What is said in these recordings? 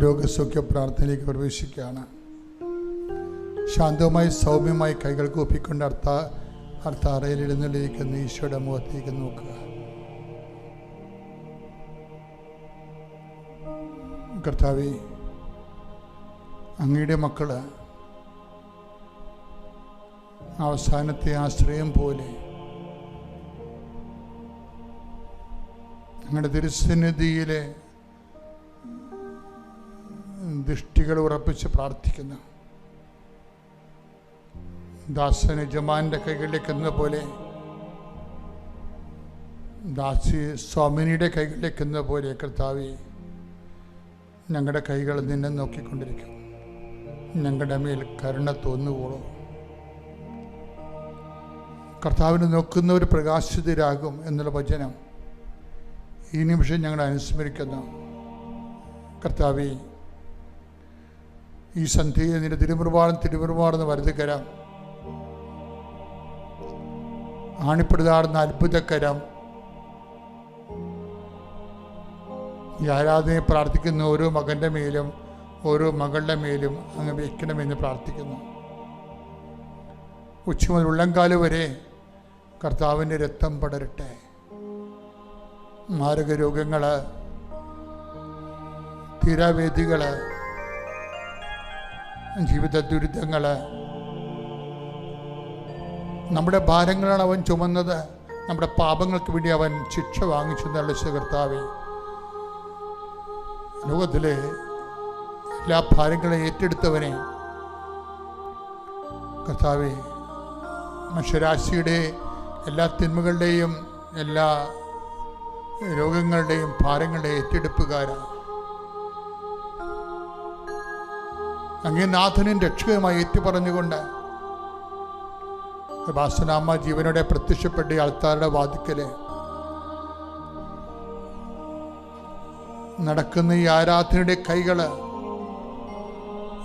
രോഗസൗഖ്യ പ്രാർത്ഥനയിലേക്ക് പ്രവേശിക്കുകയാണ്. ശാന്തവുമായി സൗമ്യമായി കൈകൾ കൂപ്പിക്കൊണ്ട് അർത്താറയിൽ എഴുന്നള്ളിയിരിക്കുന്ന ഈശോയുടെ മുഖത്തേക്ക് നോക്കുക. കർത്താവേ, അങ്ങയുടെ മക്കള് അവസാനത്തെ ആശ്രയം പോലെ അങ്ങയുടെ തിരുസന്നിധിയിലെ ദൃഷ്ടികൾ ഉറപ്പിച്ച് പ്രാർത്ഥിക്കുന്നു. ദാസന് യജമാന്റെ കൈകളിലേക്ക് എന്ന പോലെ, ദാസി സ്വാമിനിയുടെ കൈകളിലേക്ക് എന്ന പോലെ കർത്താവേ, ഞങ്ങളുടെ കൈകൾ നിന്നെ നോക്കിക്കൊണ്ടിരിക്കും. ഞങ്ങളുടെ മേൽ കരുണ തോന്നുവോളൂ. കർത്താവിനെ നോക്കുന്നവർ പ്രകാശിതരാകും എന്നുള്ള വചനം ഈ നിമിഷം ഞങ്ങൾ അനുസ്മരിക്കുന്നു. കർത്താവേ, ഈ സന്ധ്യയെ നിന്റെ തിരുമുറുപാടെന്ന് വലുതുകരം, ആണിപ്പെടുതാടുന്ന അത്ഭുതകരം, ഈ ആരാധനയെ പ്രാർത്ഥിക്കുന്ന ഓരോ മകൻ്റെ മേലും ഓരോ മകളുടെ മേലും അങ്ങ് വയ്ക്കണമെന്ന് പ്രാർത്ഥിക്കുന്നു. ഉച്ച മുതൽ ഉള്ളംകാല് വരെ കർത്താവിൻ്റെ രക്തം പടരട്ടെ. മാരക രോഗങ്ങൾ, തീരാവേദികൾ, ജീവിത ദുരിതങ്ങൾ, നമ്മുടെ ഭാരങ്ങളാണ് അവൻ ചുമന്നത്. നമ്മുടെ പാപങ്ങൾക്ക് വേണ്ടി അവൻ ശിക്ഷ വാങ്ങിച്ചു എന്നുള്ള കർത്താവേ, ലോകത്തിലെ എല്ലാ ഭാരങ്ങളെ ഏറ്റെടുത്തവനെ കർത്താവേ, മനുഷ്യരാശിയുടെ എല്ലാ തിന്മകളുടെയും എല്ലാ രോഗങ്ങളുടെയും ഭാരങ്ങളുടെ ഏറ്റെടുപ്പുകാരാണ്. അങ്ങേ നാഥനും രക്ഷകമായി ഏറ്റുപറഞ്ഞുകൊണ്ട് ഭാസനാമ്മ ജീവനോടെ പ്രത്യക്ഷപ്പെട്ട ആൾക്കാരുടെ വാതിക്കല് നടക്കുന്ന ഈ ആരാധനയുടെ കൈകള്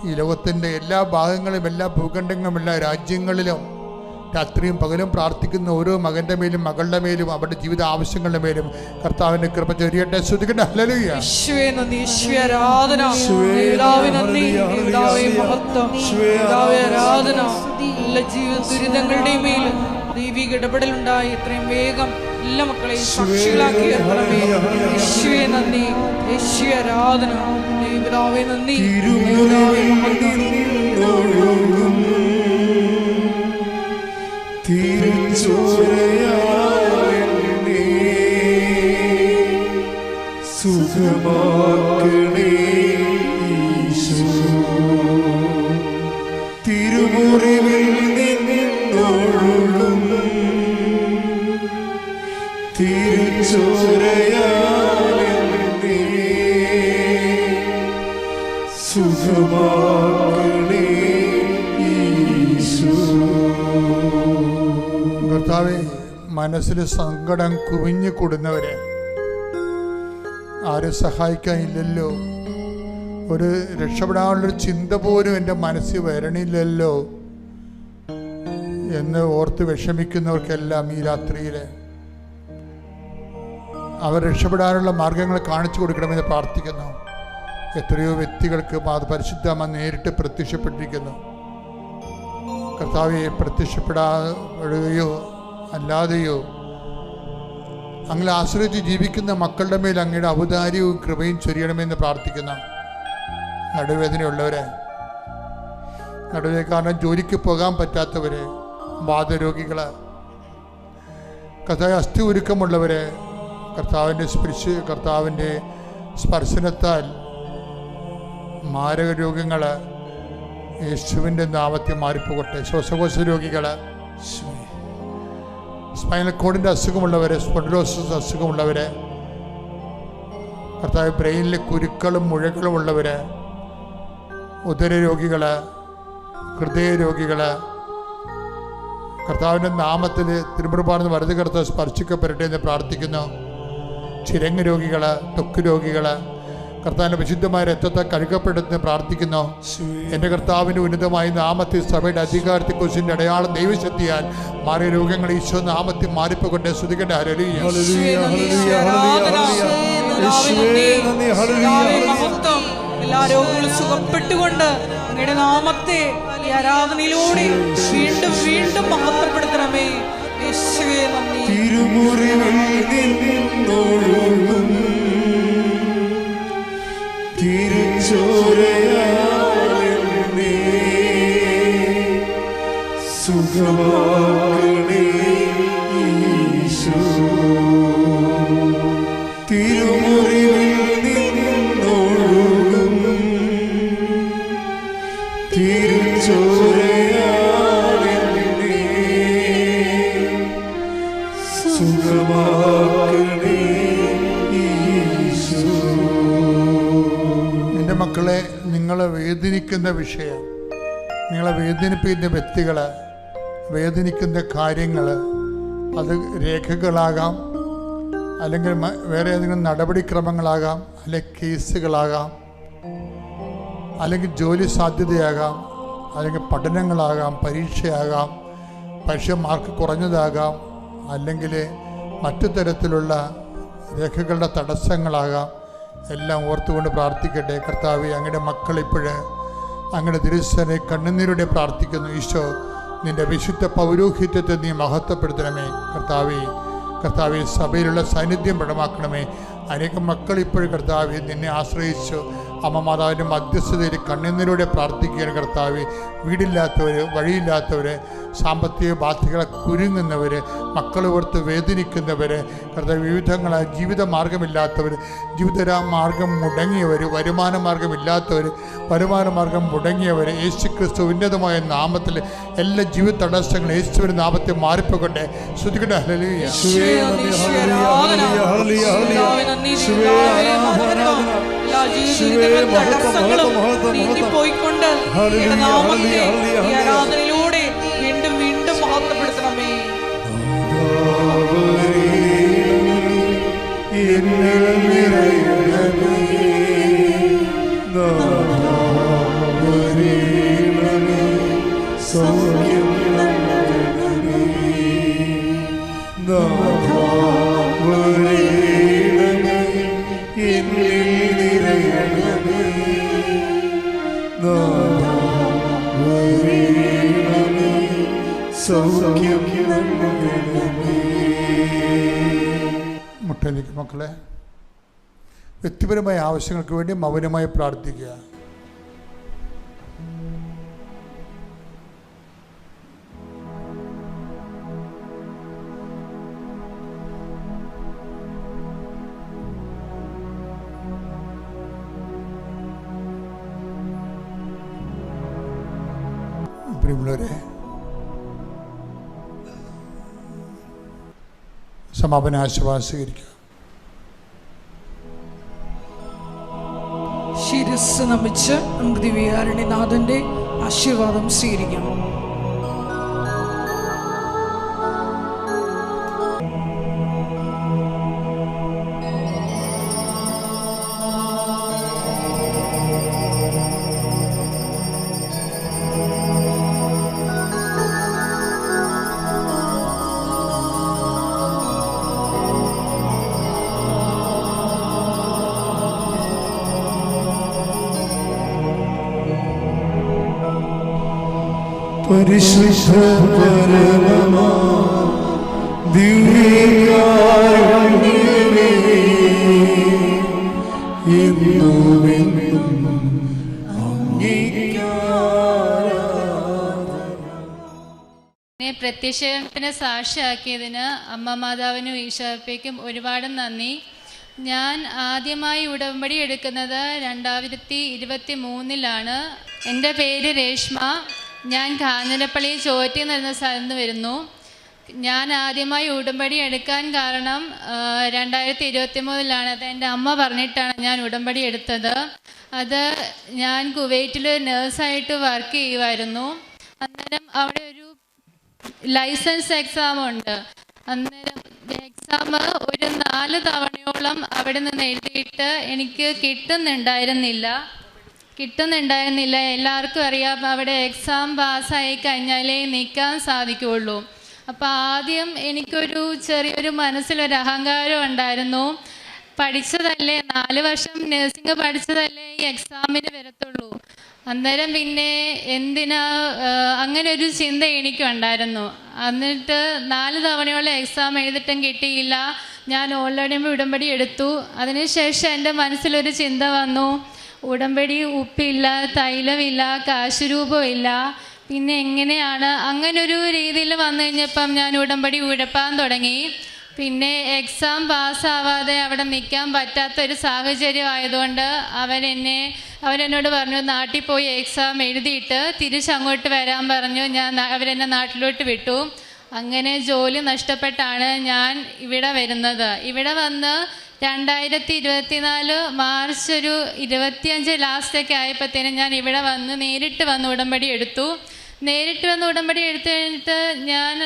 ഈ ലോകത്തിൻ്റെ എല്ലാ ഭാഗങ്ങളും എല്ലാ ഭൂഖണ്ഡങ്ങളും എല്ലാ രാജ്യങ്ങളിലും രാത്രിയും പകലും പ്രാർത്ഥിക്കുന്ന ഓരോ മകന്റെ മേലും മകളുടെ മേലും അവരുടെ ജീവിത ആവശ്യങ്ങളുടെ മേലും കർത്താവിന്റെ കൃപ ചൊരിയട്ടെ. ശ്രുതിക്കട്ടെ. ഹല്ലേലൂയ. യേശുവേ നന്ദി, യേശുവേ ആരാധന, യേശുവേ നന്ദി, യേശുവേ മഹത്വം, യേശുവേ ആരാധന. എല്ലാ ജീവിത ദുരിതങ്ങളുടെയും മേൽ ദൈവിക ഇടപെടലുണ്ടായി എത്രയും വേഗം എല്ലാ മക്കളെയും സാക്ഷികളാക്കി തീർക്കണമേ. യേശുവേ നന്ദി, യേശുവേ ആരാധന, യേശുവേ നന്ദി, യേശുവേ മഹത്വം. സുഖമാക്കണേ ഈശോ, തിരുമുറിവിൽ നിന്നൊഴുകും തിരുച്ചോരയാലെന്നെ സുഖമാക്കണേ ഈശോ. കർത്താവേ, മനസ്സിൽ സങ്കടം കുവിഞ്ഞു കൂടുന്നവരെ ആരും സഹായിക്കാനില്ലല്ലോ, ഒരു രക്ഷപ്പെടാനുള്ളൊരു ചിന്ത പോലും എൻ്റെ മനസ്സിൽ വരണില്ലല്ലോ എന്ന് ഓർത്ത് വിഷമിക്കുന്നവർക്കെല്ലാം ഈ രാത്രിയിൽ അവർ രക്ഷപ്പെടാനുള്ള മാർഗങ്ങൾ കാണിച്ചു കൊടുക്കണമെന്ന് പ്രാർത്ഥിക്കുന്നു. എത്രയോ വ്യക്തികൾക്ക് പരിശുദ്ധമ്മ നേരിട്ട് പ്രത്യക്ഷപ്പെട്ടിരിക്കുന്നു. കർത്താവെ, പ്രത്യക്ഷപ്പെടാതെയോ അല്ലാതെയോ അങ്ങനെ ആശ്രയിച്ച് ജീവിക്കുന്ന മക്കളുടെ മേൽ അങ്ങയുടെ ഔദാര്യവും കൃപയും ചൊരിയണമെന്ന് പ്രാർത്ഥിക്കുന്ന നടുവേദനയുള്ളവരെ, നടുവേ കാരണം ജോലിക്ക് പോകാൻ പറ്റാത്തവരെ, വാതരോഗികള്, കർത്താവ് അസ്ഥി ഉരുക്കമുള്ളവരെ, കർത്താവിൻ്റെ സ്പർശനത്താൽ മാരക രോഗങ്ങൾ യേശുവിൻ്റെ നാമത്തിൽ മാറിപ്പോകട്ടെ. ശ്വാസകോശ രോഗികൾ, സ്പൈനൽ കോഡിൻ്റെ അസുഖമുള്ളവരെ, സ്പോണ്ടിലോസിസ് അസുഖമുള്ളവരെ, കർത്താവ് ബ്രെയിനിലെ കുരുക്കളും മുഴകളും ഉള്ളവര്, ഉദരരോഗികൾ, ഹൃദയരോഗികൾ, കർത്താവിൻ്റെ നാമത്തിൽ തിരുമുറുപാടെന്ന് വലത് കർത്താവ് സ്പർശിക്കപ്പെടട്ടെ എന്ന് പ്രാർത്ഥിക്കുന്നു. ചിരങ്ങ് രോഗികൾ, ത്വക്ക് രോഗികൾ, കർത്താവിൻ്റെ വിശുദ്ധമായ രക്തത്തെ കഴുകപ്പെടുത്തുന്ന പ്രാർത്ഥിക്കുന്നു. എൻ്റെ കർത്താവിൻ്റെ ഉന്നതമായ നാമത്തിൽ സഭയുടെ അധികാരത്തെ കുറിച്ചിൻ്റെ അടയാളം ദൈവശക്തിയാൽ മാറിയ രോഗങ്ങൾ ഈശോ നാമത്തിൽ മാറിപ്പോകൊണ്ട് ശ്രുതികട്ടെ. ഹല്ലേലൂയ. എല്ലാ രോഗങ്ങളും സുഖപ്പെട്ടുകൊണ്ട് അങ്ങയുടെ നാമത്തെ ഈ ആരാധനയിലൂടെ വീണ്ടും വീണ്ടും മഹത്വപ്പെടുത്തണമേ. യേശുവേ നന്ദി. തിരുമുറിവിൽ നിന്നൊഴുകും തിരുച്ചോരയാലെന്നെ സുഖമാക്കണേ ഈശോ. തിരുമുറിവിൽ നിന്നൊഴുകും തിരുച്ചോരയാലെന്നെ സുഖമാക്കണേ ഈശോ. എൻ്റെ മക്കളെ, നിങ്ങളെ വേദനിക്കുന്ന വിഷയം, നിങ്ങളെ വേദനിപ്പിക്കുന്ന വ്യക്തികൾ, വേദനിക്കുന്ന കാര്യങ്ങൾ, അത് രേഖകളാകാം, അല്ലെങ്കിൽ വേറെ ഏതെങ്കിലും നടപടിക്രമങ്ങളാകാം, അല്ലെങ്കിൽ കേസുകളാകാം, അല്ലെങ്കിൽ ജോലി സാധ്യതയാകാം, അല്ലെങ്കിൽ പഠനങ്ങളാകാം, പരീക്ഷയാകാം, പരീക്ഷ മാർക്ക് കുറഞ്ഞതാകാം, അല്ലെങ്കിൽ മറ്റു തരത്തിലുള്ള രേഖകളുടെ തടസ്സങ്ങളാകാം. എല്ലാം ഓർത്തുകൊണ്ട് പ്രാർത്ഥിക്കട്ടെ. കർത്താവേ, അങ്ങയുടെ മക്കളിപ്പോഴ് അങ്ങയുടെ തിരുസനെ കണ്ണുനീരോടെ പ്രാർത്ഥിക്കുന്നു. ഈശോ, നിൻ്റെ വിശുദ്ധ പൗരോഹിത്യത്തെ നീ മഹത്വപ്പെടുത്തണമേ. കർത്താവെ സഭയിലുള്ള സാന്നിധ്യം പ്രകടമാക്കണമേ. അനേകം മക്കൾ ഇപ്പോഴും കർത്താവെ നിന്നെ ആശ്രയിച്ചു അമ്മ മാതാവിൻ്റെ മധ്യസ്ഥതയിൽ കണ്ണുനീരോടെ പ്രാർത്ഥിക്കുകയാണ്. കർത്താവെ, വീടില്ലാത്തവർ, വഴിയില്ലാത്തവർ, സാമ്പത്തിക ബാധ്യതകളെ കുരുങ്ങുന്നവർ, മക്കൾ ഓർത്ത് വേദനിക്കുന്നവർ, കർത്താവ് വിവിധങ്ങളായ ജീവിത മാർഗമില്ലാത്തവർ, ജീവിതമാർഗം മുടങ്ങിയവർ, വരുമാന മാർഗമില്ലാത്തവർ, വരുമാന മാർഗം മുടങ്ങിയവർ, യേശുക്രിസ്തു ഉന്നതമായ നാമത്തിൽ എല്ലാ ജീവിത തടസ്സങ്ങളും യേശുവിൻ്റെ നാമത്തെ മാറിപ്പോകട്ടെ. ശ്രുതിക്കട്ടെ. ഹല്ലേലൂയ. പോയിക്കൊണ്ട് ആരാധനയിലൂടെ വീണ്ടും വീണ്ടും മഹത്വപ്പെടുത്തണമേ. മുട്ടേക്ക് മക്കളെ, വ്യക്തിപരമായ ആവശ്യങ്ങൾക്ക് വേണ്ടി മൗനമായി പ്രാർത്ഥിക്കുക. പ്രിയമുള്ളവരെ, സമാപന ആശീർവാദം സ്വീകരിക്കുക. ശിരസ് നമിച്ച് നമുക്ക് ദിവ്യകാരുണ്യനാഥന്റെ ആശീർവാദം സ്വീകരിക്കാം. പരിശുദ്ധ പരമമാ ദിവ്യകാരുണ്യമേ, എന്നുമെന്നും അങ്ങേക്ക് ആരാധന. പ്രത്യക്ഷത്തിന് സാക്ഷിയാക്കിയതിന് അമ്മ മാതാവിനും ഈശോപ്പയ്ക്കും ഒരുപാട് നന്ദി. ഞാൻ ആദ്യമായി ഉടമ്പടി എടുക്കുന്നത് 2023 എൻ്റെ പേര് രേഷ്മ. ഞാൻ കാഞ്ഞിരപ്പള്ളി ചോറ്റി എന്ന സ്ഥലത്ത് നിന്ന് വരുന്നു. ഞാൻ ആദ്യമായി ഉടമ്പടി എടുക്കാൻ കാരണം 2023 അത് എൻ്റെ അമ്മ പറഞ്ഞിട്ടാണ് ഞാൻ ഉടമ്പടി എടുത്തത്. അത് ഞാൻ കുവൈറ്റിൽ നേഴ്സായിട്ട് വർക്ക് ചെയ്യുമായിരുന്നു. അന്നേരം അവിടെ ഒരു ലൈസൻസ് എക്സാം ഉണ്ട്. അന്നേരം എക്സാം ഒരു 4 തവണയോളം അവിടെ നിന്ന് എഴുതിയിട്ട് എനിക്ക് കിട്ടുന്നുണ്ടായിരുന്നില്ല. എല്ലാവർക്കും അറിയാം, അവിടെ എക്സാം പാസ്സായി കഴിഞ്ഞാലേ നിൽക്കാൻ സാധിക്കുകയുള്ളൂ. അപ്പോൾ ആദ്യം എനിക്കൊരു ചെറിയൊരു മനസ്സിലൊരു അഹങ്കാരം ഉണ്ടായിരുന്നു. പഠിച്ചതല്ലേ, 4 വർഷം നഴ്സിംഗ് പഠിച്ചതല്ലേ ഈ എക്സാമിന് വരത്തുള്ളൂ. അന്നേരം പിന്നെ എന്തിനാ അങ്ങനെ ഒരു ചിന്ത എനിക്കുണ്ടായിരുന്നു. എന്നിട്ട് 4 തവണയോളം എക്സാം എഴുതിയിട്ടും കിട്ടിയില്ല. ഞാൻ ഓൾറെഡി ഉടമ്പടി എടുത്തു. അതിനുശേഷം എൻ്റെ മനസ്സിലൊരു ചിന്ത വന്നു, ഉടമ്പടി ഉപ്പില്ല, തൈലമില്ല, കാശുരൂപമില്ല, പിന്നെ എങ്ങനെയാണ്? അങ്ങനൊരു രീതിയിൽ വന്നു കഴിഞ്ഞപ്പം ഞാൻ ഉടമ്പടി ഉഴപ്പാൻ തുടങ്ങി. പിന്നെ എക്സാം പാസ്സാവാതെ അവിടെ നിൽക്കാൻ പറ്റാത്തൊരു സാഹചര്യം ആയതുകൊണ്ട് അവരെന്നോട് പറഞ്ഞു, നാട്ടിൽ പോയി എക്സാം എഴുതിയിട്ട് തിരിച്ചങ്ങോട്ട് വരാൻ പറഞ്ഞു. അവരെന്നെ നാട്ടിലോട്ട് വിട്ടു. അങ്ങനെ ജോലി നഷ്ടപ്പെട്ടാണ് ഞാൻ ഇവിടെ വരുന്നത്. ഇവിടെ വന്ന് 2024 മാർച്ച് ഒരു 25 ലാസ്റ്റൊക്കെ ആയപ്പോഴത്തേനും ഞാൻ ഇവിടെ വന്ന് നേരിട്ട് വന്ന് ഉടമ്പടി എടുത്തു. നേരിട്ട് വന്ന് ഉടമ്പടി എടുത്തു കഴിഞ്ഞിട്ട് ഞാൻ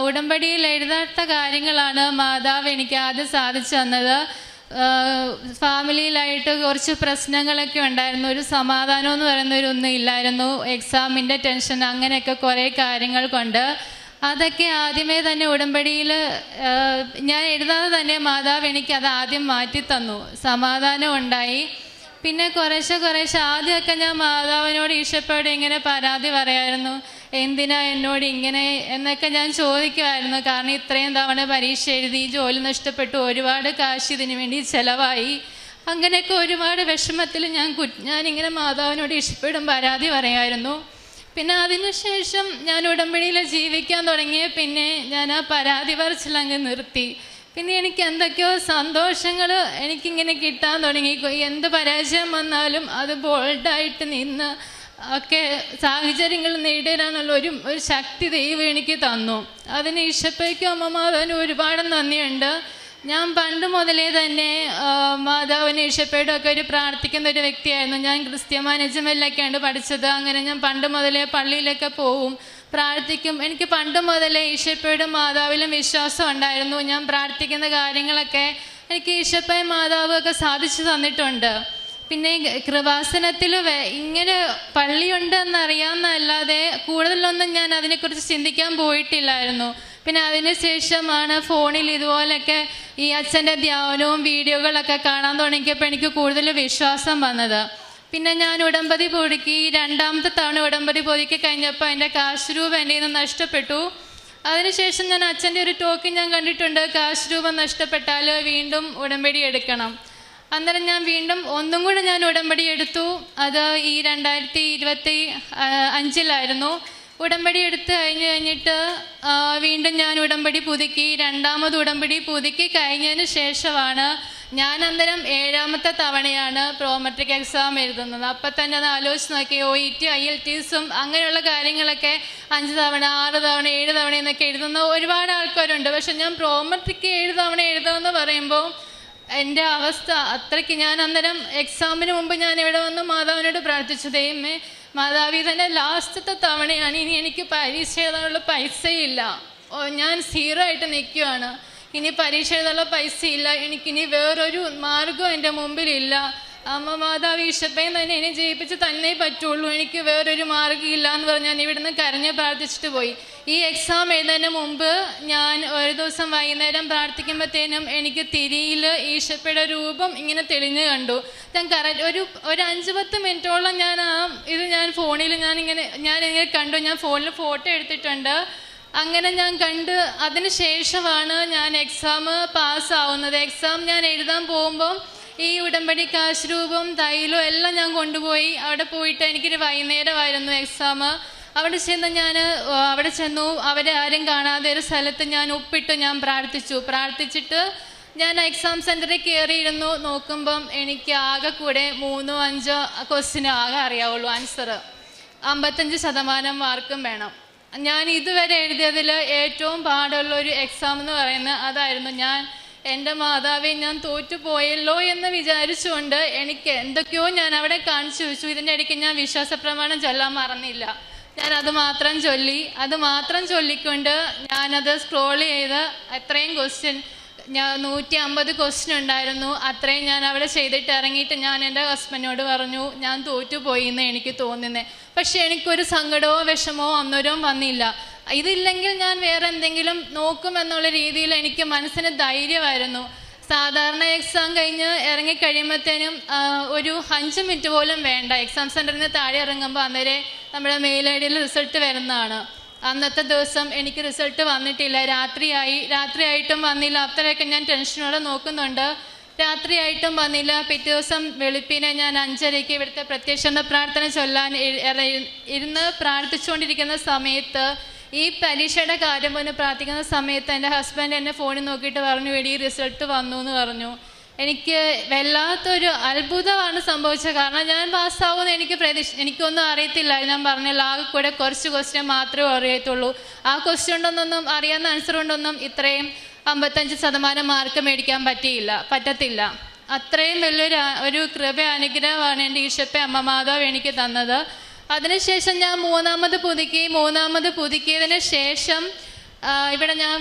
ഉടമ്പടിയിൽ എഴുതാത്ത കാര്യങ്ങളാണ് മാതാവ് എനിക്ക് ആദ്യം സാധിച്ചു തന്നത്. ഫാമിലിയിലായിട്ട് കുറച്ച് പ്രശ്നങ്ങളൊക്കെ ഉണ്ടായിരുന്നു. ഒരു സമാധാനം എന്ന് പറയുന്നവരൊന്നും ഇല്ലായിരുന്നു. എക്സാമിൻ്റെ ടെൻഷൻ, അങ്ങനെയൊക്കെ കുറേ കാര്യങ്ങൾ കൊണ്ട് അതൊക്കെ ആദ്യമേ തന്നെ ഉടമ്പടിയിൽ ഞാൻ എഴുതാതെ തന്നെ മാതാവ് എനിക്കത് ആദ്യം മാറ്റി തന്നു. സമാധാനം ഉണ്ടായി. പിന്നെ കുറേശ്ശെ ആദ്യമൊക്കെ ഞാൻ മാതാവിനോട് ഈശോയോട് ഇങ്ങനെ പരാതി പറയായിരുന്നു, എന്തിനാ എന്നോട് ഇങ്ങനെ എന്നൊക്കെ ഞാൻ ചോദിക്കുമായിരുന്നു. കാരണം ഇത്രയും തവണ പരീക്ഷ എഴുതി, ജോലി നഷ്ടപ്പെട്ടു, ഒരുപാട് കാശ് ഇതിനു വേണ്ടി ചിലവായി. അങ്ങനെയൊക്കെ ഒരുപാട് വിഷമത്തിൽ ഞാനിങ്ങനെ മാതാവിനോട് ഈശോയോടും പരാതി പറയായിരുന്നു. പിന്നെ അതിനുശേഷം ഞാൻ ഉടമ്പടിയിൽ ജീവിക്കാൻ തുടങ്ങിയ പിന്നെ ഞാൻ ആ പരാതി പറച്ചിലങ്ങ് നിർത്തി. പിന്നെ എനിക്ക് എന്തൊക്കെയോ സന്തോഷങ്ങൾ എനിക്കിങ്ങനെ കിട്ടാൻ തുടങ്ങി. എന്ത് പരാജയം വന്നാലും അത് ബോൾഡായിട്ട് നിന്ന് ഒക്കെ സാഹചര്യങ്ങൾ നേരിടാനുള്ള ഒരു ശക്തി ദൈവം എനിക്ക് തന്നു. അതിന് ഈശോയ്ക്കും അമ്മമാതാവിനും ഒരുപാട് നന്ദിയുണ്ട്. ഞാൻ പണ്ട് മുതലേ തന്നെ മാതാവിനെ ഈശോയോടും ഒക്കെ പ്രാർത്ഥിക്കുന്ന ഒരു വ്യക്തിയായിരുന്നു. ഞാൻ ക്രിസ്ത്യൻ മാനേജ്മെൻറ്റിലൊക്കെയാണ് പഠിച്ചത്. അങ്ങനെ ഞാൻ പണ്ട് മുതലേ പള്ളിയിലൊക്കെ പോവും, പ്രാർത്ഥിക്കും. എനിക്ക് പണ്ട് മുതലേ ഈശോയോടും മാതാവിലും വിശ്വാസം ഉണ്ടായിരുന്നു. ഞാൻ പ്രാർത്ഥിക്കുന്ന കാര്യങ്ങളൊക്കെ എനിക്ക് ഈശോയും മാതാവും ഒക്കെ സാധിച്ചു തന്നിട്ടുണ്ട്. പിന്നെ കൃപാസനത്തിൽ ഇങ്ങനെ പള്ളിയുണ്ടെന്നറിയാമെന്നല്ലാതെ കൂടുതലൊന്നും ഞാൻ അതിനെക്കുറിച്ച് ചിന്തിക്കാൻ പോയിട്ടില്ലായിരുന്നു. പിന്നെ അതിനുശേഷമാണ് ഫോണിൽ ഇതുപോലൊക്കെ ഈ അച്ഛൻ്റെ ധ്യാനവും വീഡിയോകളൊക്കെ കാണാൻ തുടങ്ങിയപ്പോൾ എനിക്ക് കൂടുതൽ വിശ്വാസം വന്നത്. പിന്നെ ഞാൻ ഉടമ്പടി പുതുക്കി, 2ാമത്തെ തവണ ഉടമ്പടി പുതുക്കി കഴിഞ്ഞപ്പോൾ എൻ്റെ കാശ് രൂപം എൻ്റെ നിന്ന് നഷ്ടപ്പെട്ടു. അതിനുശേഷം ഞാൻ അച്ഛൻ്റെ ഒരു ടോക്ക് ഞാൻ കണ്ടിട്ടുണ്ട്, കാശ് രൂപം നഷ്ടപ്പെട്ടാൽ വീണ്ടും ഉടമ്പടി എടുക്കണം. അന്നേരം ഞാൻ വീണ്ടും ഒന്നും കൂടെ ഞാൻ ഉടമ്പടി എടുത്തു. അത് ഈ 2025 ഉടമ്പടി എടുത്ത് കഴിഞ്ഞിട്ട് വീണ്ടും ഞാൻ ഉടമ്പടി പുതുക്കി. 2ാമത് ഉടമ്പടി പുതുക്കി കഴിഞ്ഞതിന് ശേഷമാണ് ഞാൻ അന്നേരം 7ാമത്തെ തവണയാണ് പ്രോമെട്രിക് എക്സാം എഴുതുന്നത്. അപ്പം തന്നെ അത് ആലോചിച്ച് നോക്കി, OET IELTSഉം അങ്ങനെയുള്ള കാര്യങ്ങളൊക്കെ 5 തവണ 6 തവണ 7 തവണ എന്നൊക്കെ എഴുതുന്ന ഒരുപാട് ആൾക്കാരുണ്ട്. പക്ഷെ ഞാൻ പ്രോമെട്രിക് 7 തവണ എഴുതുമെന്ന് പറയുമ്പോൾ എൻ്റെ അവസ്ഥ അത്രയ്ക്ക്, ഞാൻ അന്നേരം എക്സാമിന് മുമ്പ് ഞാൻ ഇവിടെ വന്ന് മാതാവിനോട് പ്രാർത്ഥിച്ചു, ദൈവമേ മാതാവി തന്നെ ലാസ്റ്റത്തെ തവണയാണ്, ഇനി എനിക്ക് പരീക്ഷ എഴുതാനുള്ള പൈസയില്ല, ഞാൻ 0 ആയിട്ട് നിൽക്കുകയാണ്, ഇനി പരീക്ഷ എഴുതാനുള്ള പൈസയില്ല, എനിക്കിനി വേറൊരു മാർഗം എൻ്റെ മുമ്പിലില്ല, അമ്മ മാതാവ് ഈശോയും തന്നെ എന്നെ ജയിപ്പിച്ച് തന്നെ പറ്റുള്ളൂ, എനിക്ക് വേറൊരു മാർഗ്ഗമില്ല എന്ന് പറഞ്ഞ് ഞാൻ ഇവിടുന്ന് കരഞ്ഞ് പ്രാർത്ഥിച്ചിട്ട് പോയി. ഈ എക്സാം എഴുതുന്നതിന് മുമ്പ് ഞാൻ ഒരു ദിവസം വൈകുന്നേരം പ്രാർത്ഥിക്കുമ്പോഴത്തേനും എനിക്ക് തിരിയിൽ ഈശോയുടെ രൂപം ഇങ്ങനെ തെളിഞ്ഞ് കണ്ടു. ഞാൻ ഒരു 5-10 മിനിറ്റോളം ഞാൻ ഫോണിൽ ഞാനിങ്ങനെ കണ്ടു. ഞാൻ ഫോണിൽ ഫോട്ടോ എടുത്തിട്ടുണ്ട്. അങ്ങനെ ഞാൻ കണ്ട് അതിന് ശേഷമാണ് ഞാൻ എക്സാം പാസ്സാവുന്നത്. എക്സാം ഞാൻ എഴുതാൻ പോകുമ്പോൾ ഈ ഉടമ്പടി കാശ് രൂപം തൈലവും എല്ലാം ഞാൻ കൊണ്ടുപോയി. അവിടെ പോയിട്ട് എനിക്കൊരു വൈകുന്നേരമായിരുന്നു എക്സാം. അവിടെ ചെന്നു അവരെ ആരും കാണാതെ ഒരു സ്ഥലത്ത് ഞാൻ ഒപ്പിട്ട് ഞാൻ പ്രാർത്ഥിച്ചിട്ട് ഞാൻ എക്സാം സെൻറ്ററിൽ കയറിയിരുന്നു. നോക്കുമ്പം എനിക്ക് ആകെ കൂടെ 3-5 ക്വസ്റ്റ്യൻ ആകെ അറിയാവുള്ളൂ ആൻസർ. 55% മാർക്കും വേണം. ഞാൻ ഇതുവരെ എഴുതിയതിൽ ഏറ്റവും പാടുള്ള ഒരു എക്സാം എന്ന് പറയുന്നത് അതായിരുന്നു. എൻ്റെ മാതാവെ ഞാൻ തോറ്റുപോയല്ലോ എന്ന് വിചാരിച്ചുകൊണ്ട് എനിക്ക് എന്തൊക്കെയോ ഞാൻ അവിടെ കാണിച്ചു വെച്ചു. ഇതിൻ്റെ ഇടയ്ക്ക് ഞാൻ വിശ്വാസപ്രമാണം ചൊല്ലാൻ മറന്നില്ല. ഞാൻ അത് മാത്രം ചൊല്ലിക്കൊണ്ട് ഞാനത് സ്ക്രോൾ ചെയ്ത് എത്രയും ക്വസ്റ്റ്യൻ 150 ക്വസ്റ്റ്യൻ ഉണ്ടായിരുന്നു. അത്രയും ഞാൻ അവിടെ ചെയ്തിട്ട് ഇറങ്ങിയിട്ട് ഞാൻ എൻ്റെ ഹസ്ബൻഡിനോട് പറഞ്ഞു, ഞാൻ തോറ്റുപോയി എന്ന് എനിക്ക് തോന്നുന്നത്. പക്ഷെ എനിക്കൊരു സങ്കടമോ വിഷമോ അന്നേരവും വന്നില്ല. ഇതില്ലെങ്കിൽ ഞാൻ വേറെ എന്തെങ്കിലും നോക്കുമെന്നുള്ള രീതിയിൽ എനിക്ക് മനസ്സിന് ധൈര്യമായിരുന്നു. സാധാരണ എക്സാം കഴിഞ്ഞ് ഇറങ്ങിക്കഴിയുമ്പോഴത്തേനും ഒരു 5 മിനിറ്റ് പോലും വേണ്ട. എക്സാം സെൻറ്ററിൽ നിന്ന് താഴെ ഇറങ്ങുമ്പോൾ അന്നേരം നമ്മുടെ മെയിൽ ഐ ഡിയിൽ റിസൾട്ട് വരുന്നതാണ്. അന്നത്തെ ദിവസം എനിക്ക് റിസൾട്ട് വന്നിട്ടില്ല. രാത്രിയായിട്ടും വന്നില്ല. അത്രയൊക്കെ ഞാൻ ടെൻഷനോടെ നോക്കുന്നുണ്ട്. രാത്രിയായിട്ടും വന്നില്ല. പിറ്റേ ദിവസം വെളുപ്പിനെ ഞാൻ 5:30 ഇവിടുത്തെ പ്രത്യക്ഷ പ്രാർത്ഥന ചൊല്ലാൻ ഇരുന്ന് പ്രാർത്ഥിച്ചുകൊണ്ടിരിക്കുന്ന സമയത്ത്, ഈ പരീക്ഷയുടെ കാര്യം പോലും പ്രാർത്ഥിക്കുന്ന സമയത്ത് എൻ്റെ ഹസ്ബൻഡ് എന്നെ ഫോണിൽ നോക്കിയിട്ട് പറഞ്ഞു, എടി റിസൾട്ട് വന്നു എന്ന് പറഞ്ഞു. എനിക്ക് വല്ലാത്തൊരു അത്ഭുതമാണ് സംഭവിച്ചത്. കാരണം ഞാൻ പാസ്സാവുമെന്ന് എനിക്കൊന്നും അറിയത്തില്ലായിരുന്നു. ഞാൻ പറഞ്ഞില്ല, ആകെ കൂടെ കുറച്ച് ക്വസ്റ്റ്യൻ മാത്രമേ അറിയത്തുള്ളൂ. ആ ക്വസ്റ്റ്യൻ കൊണ്ടൊന്നും അറിയാവുന്ന ആൻസർ കൊണ്ടൊന്നും ഇത്രയും 55% മാർക്ക് മേടിക്കാൻ പറ്റത്തില്ല. അത്രയും വലിയൊരു കൃപ അനുഗ്രഹമാണ് എൻ്റെ ഈശോപ്പെ അമ്മ മാതാവ് എനിക്ക് തന്നത്. അതിനുശേഷം ഞാൻ മൂന്നാമത് പുതുക്കിയതിന് ശേഷം ഇവിടെ ഞാൻ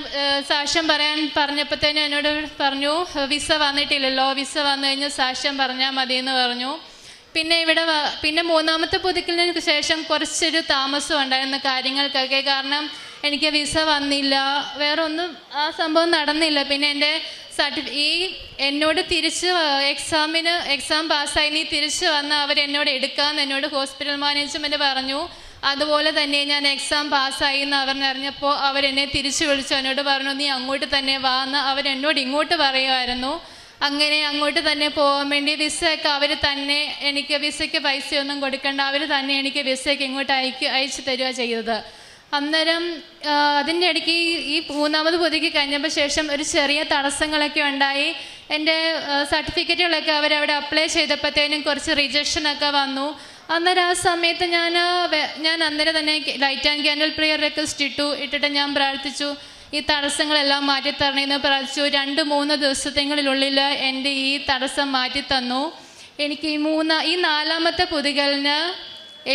സാക്ഷ്യം പറഞ്ഞപ്പോഴത്തേനും എന്നോട് പറഞ്ഞു, വിസ വന്നിട്ടില്ലല്ലോ, വിസ വന്നു കഴിഞ്ഞ് സാക്ഷ്യം പറഞ്ഞാൽ മതി എന്ന് പറഞ്ഞു. പിന്നെ മൂന്നാമത്തെ പുതുക്കലിന് ശേഷം കുറച്ചൊരു താമസം ഉണ്ടായിരുന്നു കാര്യങ്ങൾക്കൊക്കെ. കാരണം എനിക്ക് വിസ വന്നില്ല, വേറെ ഒന്നും ആ സംഭവം നടന്നില്ല. പിന്നെ എൻ്റെ എന്നോട് തിരിച്ച് എക്സാം പാസ്സായി നീ തിരിച്ച് വന്ന് അവരെന്നോട് എടുക്കാമെന്ന് എന്നോട് ഹോസ്പിറ്റൽ മാനേജ്മെൻറ്റ് പറഞ്ഞു. അതുപോലെ തന്നെ ഞാൻ എക്സാം പാസ്സായി എന്ന് അവരറിഞ്ഞപ്പോൾ അവരെന്നെ തിരിച്ച് വിളിച്ചു. എന്നോട് പറഞ്ഞു, നീ അങ്ങോട്ട് തന്നെ വാ എന്ന് അവരെന്നോട് ഇങ്ങോട്ട് പറയുമായിരുന്നു. അങ്ങനെ അങ്ങോട്ട് തന്നെ പോകാൻ വേണ്ടി വിസയൊക്കെ അവർ തന്നെ, എനിക്ക് വിസയ്ക്ക് പൈസയൊന്നും കൊടുക്കേണ്ട, അവർ തന്നെ എനിക്ക് വിസയൊക്കെ ഇങ്ങോട്ട് അയച്ചു തരിക ചെയ്തത്. അന്നേരം അതിൻ്റെ ഇടയ്ക്ക് ഈ മൂന്നാമത് പുതുക്കി കഴിഞ്ഞപ്പോൾ ശേഷം ഒരു ചെറിയ തടസ്സങ്ങളൊക്കെ ഉണ്ടായി. എൻ്റെ സർട്ടിഫിക്കറ്റുകളൊക്കെ അവരവിടെ അപ്ലൈ ചെയ്തപ്പോഴത്തേനും കുറച്ച് റിജക്ഷനൊക്കെ വന്നു. അന്നേരം ആ സമയത്ത് ഞാൻ അന്നേരം തന്നെ light and candle prayer request ഇട്ടിട്ട് ഞാൻ പ്രാർത്ഥിച്ചു, ഈ തടസ്സങ്ങളെല്ലാം മാറ്റിത്തരണമെന്ന് പ്രാർത്ഥിച്ചു. 2-3 ദിവസത്തിനുള്ളിൽ എൻ്റെ ഈ തടസ്സം മാറ്റിത്തന്നു. എനിക്ക് ഈ 4ാമത്തെ പുതുക്കലിന്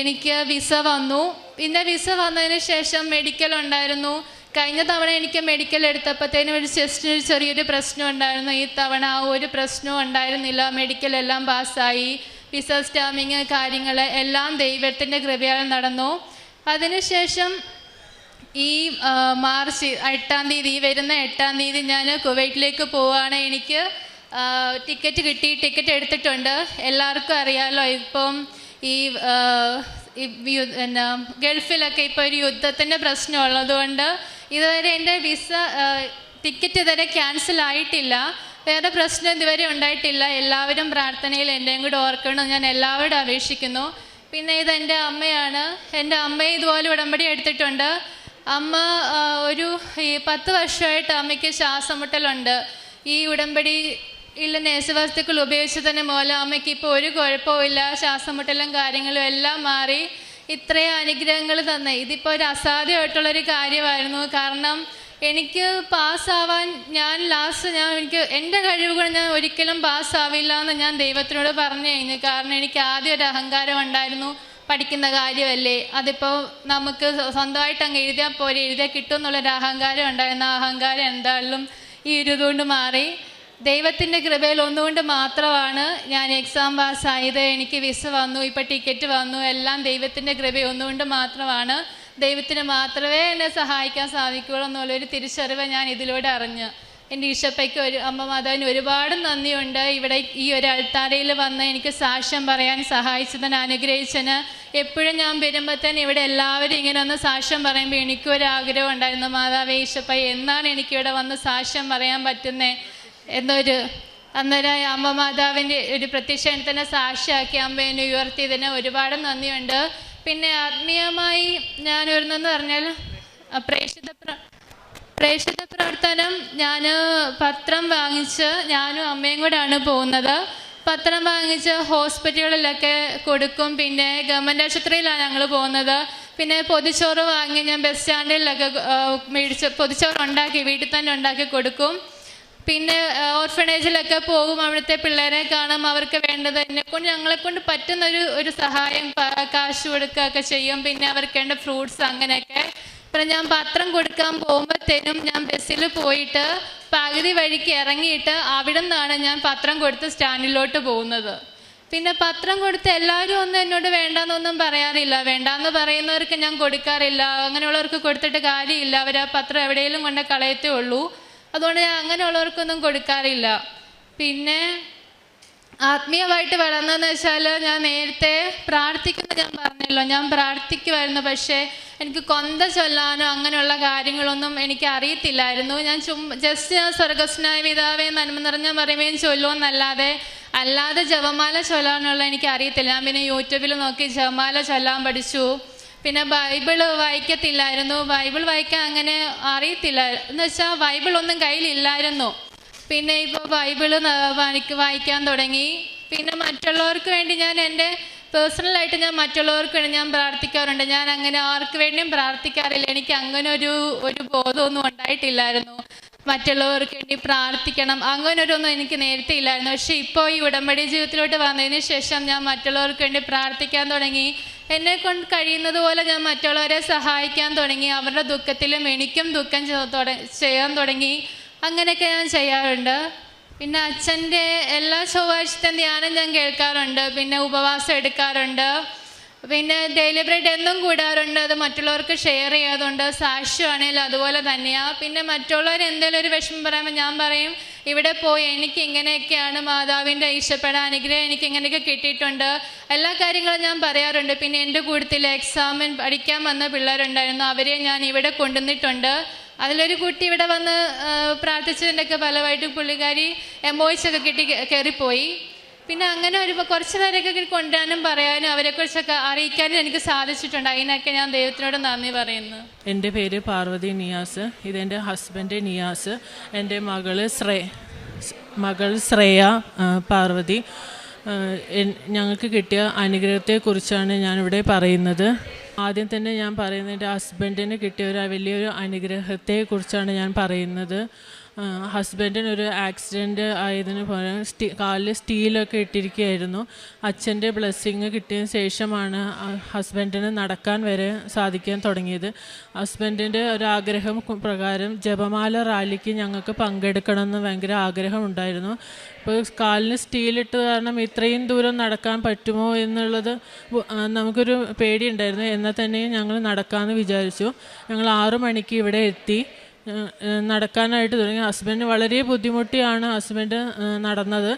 എനിക്ക് വിസ വന്നു. പിന്നെ വിസ വന്നതിന് ശേഷം മെഡിക്കൽ ഉണ്ടായിരുന്നു. കഴിഞ്ഞ തവണ എനിക്ക് മെഡിക്കൽ എടുത്തപ്പോഴത്തേനും ഒരു ചെസ്റ്റിന് ചെറിയൊരു പ്രശ്നം ഉണ്ടായിരുന്നു. ഈ തവണ ആ ഒരു പ്രശ്നവും ഉണ്ടായിരുന്നില്ല. മെഡിക്കൽ എല്ലാം പാസ്സായി. വിസ സ്റ്റാമ്പിങ് കാര്യങ്ങൾ എല്ലാം ദൈവത്തിൻ്റെ കൃപയാൽ നടന്നു. അതിനുശേഷം ഈ മാർച്ച് 8-ാം തീയതി, വരുന്ന 8-ാം തീയതി ഞാൻ കുവൈറ്റിലേക്ക് പോവുകയാണ്. എനിക്ക് ടിക്കറ്റ് എടുത്തിട്ടുണ്ട്. എല്ലാവർക്കും അറിയാമല്ലോ, ഇപ്പം ഈ ഗൾഫിലൊക്കെ ഇപ്പോൾ ഒരു യുദ്ധത്തിൻ്റെ പ്രശ്നം ഉള്ളതുകൊണ്ട് ഇതുവരെ എൻ്റെ ടിക്കറ്റ് ഇതുവരെ ക്യാൻസൽ ആയിട്ടില്ല. വേറെ പ്രശ്നം ഇതുവരെ ഉണ്ടായിട്ടില്ല. എല്ലാവരും പ്രാർത്ഥനയിൽ എൻ്റെയും കൂടെ ഓർക്കണം, ഞാൻ എല്ലാവരോടും അപേക്ഷിക്കുന്നു. പിന്നെ ഇതെൻ്റെ അമ്മയാണ്. എൻ്റെ അമ്മയെ ഇതുപോലെ ഉടമ്പടി എടുത്തിട്ടുണ്ട്. അമ്മ ഒരു 10 വർഷമായിട്ട് അമ്മയ്ക്ക് ശ്വാസം മുട്ടലുണ്ട്. ഈ ഉടമ്പടി നേസവസ്തുക്കൾ ഉപയോഗിച്ചതിന് മൂലം അമ്മയ്ക്ക് ഇപ്പോൾ ഒരു കുഴപ്പമില്ല. ശ്വാസം മുട്ടലും കാര്യങ്ങളും എല്ലാം മാറി. ഇത്രയും അനുഗ്രഹങ്ങൾ തന്നെ. ഇതിപ്പോൾ ഒരു അസാധ്യമായിട്ടുള്ളൊരു കാര്യമായിരുന്നു. കാരണം എനിക്ക് പാസ്സാവാൻ എനിക്ക് എൻ്റെ കഴിവുകൾ ഞാൻ ഒരിക്കലും പാസ്സാവില്ല എന്ന് ഞാൻ ദൈവത്തിനോട് പറഞ്ഞു കഴിഞ്ഞു. കാരണം എനിക്ക് ആദ്യം ഒരു അഹങ്കാരം ഉണ്ടായിരുന്നു, പഠിക്കുന്ന കാര്യമല്ലേ, അതിപ്പോൾ നമുക്ക് സ്വന്തമായിട്ട് അങ്ങ് എഴുതിയാൽ പോരെ, എഴുതിയാൽ കിട്ടും എന്നുള്ളൊരു അഹങ്കാരം ഉണ്ടായിരുന്നു. ആ അഹങ്കാരം എന്തായാലും ഈ ഇതുകൊണ്ട് മാറി. ദൈവത്തിൻ്റെ കൃപയിൽ ഒന്നുകൊണ്ട് മാത്രമാണ് ഞാൻ എക്സാം പാസ്സായത്. എനിക്ക് വിസ വന്നു, ഇപ്പോൾ ടിക്കറ്റ് വന്നു, എല്ലാം ദൈവത്തിൻ്റെ കൃപ ഒന്നുകൊണ്ട് മാത്രമാണ്. ദൈവത്തിന് മാത്രമേ എന്നെ സഹായിക്കാൻ സാധിക്കുകയുള്ളൂ എന്നുള്ളൊരു തിരിച്ചറിവ് ഞാൻ ഇതിലൂടെ അറിഞ്ഞു. എൻ്റെ ഈശോപ്പയ്ക്ക് അമ്മ മാതാവിന് ഒരുപാട് നന്ദിയുണ്ട്. ഇവിടെ ഈ ഒരു അൾത്താരയിൽ വന്ന് എനിക്ക് സാക്ഷ്യം പറയാൻ സഹായിച്ചതിന്, അനുഗ്രഹിച്ചതിന്. എപ്പോഴും ഞാൻ വരുമ്പോഴത്തേന് ഇവിടെ എല്ലാവരും ഇങ്ങനെ ഒന്ന് സാക്ഷ്യം പറയുമ്പോൾ എനിക്കൊരാഗ്രഹം ഉണ്ടായിരുന്നു, മാതാവേ ഈശോപ്പയ്യ എന്നാണ് എനിക്കിവിടെ വന്ന് സാക്ഷ്യം പറയാൻ പറ്റുന്നത് എന്നൊരു. അന്നേരം അമ്മ മാതാവിൻ്റെ ഒരു പ്രത്യക്ഷനെ തന്നെ സാക്ഷിയാക്കി അമ്മേനെ ഉയർത്തിയതിന് ഒരുപാട് നന്ദിയുണ്ട്. പിന്നെ ആത്മീയമായി ഞാൻ വരുന്നതെന്ന് പറഞ്ഞാൽ പ്രേക്ഷിത പ്രവർത്തനം. ഞാൻ പത്രം വാങ്ങിച്ച് ഞാനും അമ്മയും കൂടെയാണ് പോകുന്നത്. പത്രം വാങ്ങിച്ച് ഹോസ്പിറ്റലുകളിലൊക്കെ കൊടുക്കും. പിന്നെ ഗവൺമെൻറ് ആശുപത്രിയിലാണ് ഞങ്ങൾ പോകുന്നത്. പിന്നെ പൊതിച്ചോറ് വാങ്ങി ഞാൻ ബസ് സ്റ്റാൻഡിലൊക്കെ പൊതിച്ചോറ് ഉണ്ടാക്കി വീട്ടിൽ തന്നെ ഉണ്ടാക്കി കൊടുക്കും. പിന്നെ ഓർഫനേജിലൊക്കെ പോകും, അവിടുത്തെ പിള്ളേരെ കാണും, അവർക്ക് വേണ്ടത് ഞങ്ങളെക്കൊണ്ട് പറ്റുന്നൊരു സഹായം, കാശ് കൊടുക്കുകയൊക്കെ ചെയ്യും. പിന്നെ അവർക്ക് വേണ്ട ഫ്രൂട്ട്സ് അങ്ങനെയൊക്കെ. പിന്നെ ഞാൻ പത്രം കൊടുക്കാൻ പോകുമ്പോഴത്തേനും ഞാൻ ബസ്സിൽ പോയിട്ട് പകുതി വഴിക്ക് ഇറങ്ങിയിട്ട് അവിടെ നിന്നാണ് ഞാൻ പത്രം കൊടുത്ത് സ്റ്റാൻഡിലോട്ട് പോകുന്നത്. പിന്നെ പത്രം കൊടുത്ത് എല്ലാവരും ഒന്നും എന്നോട് വേണ്ടാന്നൊന്നും പറയാറില്ല. വേണ്ടാന്ന് പറയുന്നവർക്ക് ഞാൻ കൊടുക്കാറില്ല. അങ്ങനെയുള്ളവർക്ക് കൊടുത്തിട്ട് കാര്യമില്ല, അവർ ആ പത്രം എവിടെയെങ്കിലും കൊണ്ട് കളയത്തേ ഉള്ളൂ. അതുകൊണ്ട് ഞാൻ അങ്ങനെയുള്ളവർക്കൊന്നും കൊടുക്കാറില്ല. പിന്നെ ആത്മീയമായിട്ട് വളർന്നതെന്ന് വെച്ചാൽ, ഞാൻ നേരത്തെ പ്രാർത്ഥിക്കുന്നത് ഞാൻ പറഞ്ഞല്ലോ, ഞാൻ പ്രാർത്ഥിക്കുമായിരുന്നു. പക്ഷേ എനിക്ക് കൊന്ത ചൊല്ലാനോ അങ്ങനെയുള്ള കാര്യങ്ങളൊന്നും എനിക്ക് അറിയത്തില്ലായിരുന്നു. ഞാൻ ജസ്റ്റ് ഞാൻ സ്വർഗസ്നായ പിതാവേ നന്മ നിറഞ്ഞ മറിയമേയും ചൊല്ലുമെന്നല്ലാതെ അല്ലാതെ ജപമാല ചൊല്ലാനുള്ള എനിക്ക് അറിയത്തില്ല. ഞാൻ പിന്നെ യൂട്യൂബിൽ നോക്കി ജപമാല ചൊല്ലാൻ പഠിച്ചു. പിന്നെ ബൈബിള് വായിക്കത്തില്ലായിരുന്നു. ബൈബിൾ വായിക്കാൻ അങ്ങനെ അറിയത്തില്ല, എന്ന് വെച്ചാൽ ബൈബിളൊന്നും കയ്യിലില്ലായിരുന്നു. പിന്നെ ഇപ്പോൾ ബൈബിള് വായിക്കാൻ തുടങ്ങി. പിന്നെ മറ്റുള്ളവർക്ക് വേണ്ടി ഞാൻ എൻ്റെ പേഴ്സണലായിട്ട് ഞാൻ മറ്റുള്ളവർക്ക് വേണ്ടി ഞാൻ പ്രാർത്ഥിക്കാറുണ്ട്. ഞാൻ അങ്ങനെ ആർക്ക് വേണ്ടിയും പ്രാർത്ഥിക്കാറില്ല. എനിക്ക് അങ്ങനെ ഒരു ബോധമൊന്നും ഉണ്ടായിട്ടില്ലായിരുന്നു. മറ്റുള്ളവർക്ക് വേണ്ടി പ്രാർത്ഥിക്കണം അങ്ങനൊരൊന്നും എനിക്ക് നേരത്തെ ഇല്ലായിരുന്നു. പക്ഷേ ഇപ്പോൾ ഈ ഉടമ്പടി ജീവിതത്തിലോട്ട് വന്നതിന് ശേഷം ഞാൻ മറ്റുള്ളവർക്ക് വേണ്ടി പ്രാർത്ഥിക്കാൻ തുടങ്ങി. എന്നെ കൊണ്ട് കഴിയുന്നത് പോലെ ഞാൻ മറ്റുള്ളവരെ സഹായിക്കാൻ തുടങ്ങി. അവരുടെ ദുഃഖത്തിലും എനിക്കും ദുഃഖം ചെയ്യാൻ തുടങ്ങി. അങ്ങനെയൊക്കെ ഞാൻ ചെയ്യാറുണ്ട്. പിന്നെ അച്ഛൻ്റെ എല്ലാ ചൊവ്വാഴ്ചത്തെ ധ്യാനം ഞാൻ കേൾക്കാറുണ്ട്. പിന്നെ ഉപവാസം എടുക്കാറുണ്ട്. പിന്നെ ഡെയിലി ബ്രെഡ് എന്നും കൂടാറുണ്ട്. അത് മറ്റുള്ളവർക്ക് ഷെയർ ചെയ്യാറുണ്ട്. സാക്ഷ്യമാണെങ്കിലും അതുപോലെ തന്നെയാണ്. പിന്നെ മറ്റുള്ളവർ എന്തെങ്കിലും ഒരു വിഷമം പറയുമ്പോൾ ഞാൻ പറയും, ഇവിടെ പോയി എനിക്ക് ഇങ്ങനെയൊക്കെയാണ് മാതാവിൻ്റെ ഈശോയുടെ അനുഗ്രഹം എനിക്ക് ഇങ്ങനെയൊക്കെ കിട്ടിയിട്ടുണ്ട്. എല്ലാ കാര്യങ്ങളും ഞാൻ പറയാറുണ്ട്. പിന്നെ എൻ്റെ കൂട്ടത്തിൽ എക്സാമിന് പഠിക്കാൻ വന്ന പിള്ളേരുണ്ടായിരുന്നു. അവരെ ഞാൻ ഇവിടെ കൊണ്ടുവന്നിട്ടുണ്ട്. അതിലൊരു കുട്ടി ഇവിടെ വന്ന് പ്രാർത്ഥിച്ചതിൻ്റെയൊക്കെ ഫലമായിട്ട് പുള്ളിക്കാരി എമോയിസൊക്കെ കിട്ടി കയറിപ്പോയി. പിന്നെ അങ്ങനെ കുറച്ച് പേരൊക്കെ കൊണ്ടുവരാനും പറയാനും അവരെക്കുറിച്ചൊക്കെ അറിയിക്കാനും എനിക്ക് സാധിച്ചിട്ടുണ്ട്. അതിനൊക്കെ ഞാൻ ദൈവത്തിനോട് നന്ദി പറയുന്നു. എൻ്റെ പേര് പാർവതി നിയാസ്. ഇതെൻ്റെ ഹസ്ബൻഡ് നിയാസ്. എൻ്റെ മകൾ ശ്രേയ പാർവതി. ഞങ്ങൾക്ക് കിട്ടിയ അനുഗ്രഹത്തെക്കുറിച്ചാണ് ഞാനിവിടെ പറയുന്നത്. ആദ്യം തന്നെ ഞാൻ പറയുന്നത് എൻ്റെ ഹസ്ബൻഡിന് കിട്ടിയ വലിയൊരു അനുഗ്രഹത്തെക്കുറിച്ചാണ് ഞാൻ പറയുന്നത്. ഹസ്ബൻഡിനൊരു ആക്സിഡൻറ്റ് ആയതിന് പകരം കാലിൽ സ്റ്റീലൊക്കെ ഇട്ടിരിക്കുകയായിരുന്നു. അച്ഛൻ്റെ ബ്ലെസ്സിങ് കിട്ടിയതിന് ശേഷമാണ് ഹസ്ബൻഡിന് നടക്കാൻ വരെ സാധിക്കാൻ തുടങ്ങിയത്. ഹസ്ബൻഡിൻ്റെ ഒരാഗ്രഹം പ്രകാരം ജപമാല റാലിക്ക് ഞങ്ങൾക്ക് പങ്കെടുക്കണമെന്ന് ഭയങ്കര ആഗ്രഹമുണ്ടായിരുന്നു. ഇപ്പോൾ കാലിന് സ്റ്റീലിട്ട് കാരണം ഇത്രയും ദൂരം നടക്കാൻ പറ്റുമോ എന്നുള്ളത് നമുക്കൊരു പേടിയുണ്ടായിരുന്നു. എന്നാൽ തന്നെയും ഞങ്ങൾ നടക്കാമെന്ന് വിചാരിച്ചു. ഞങ്ങൾ 6 മണിക്ക് ഇവിടെ എത്തി. നടക്കാനായിട്ട് തുടങ്ങി. ഹസ്ബൻഡ് വളരെ ബുദ്ധിമുട്ടിയാണ് ഹസ്ബൻഡ് നടന്നത്.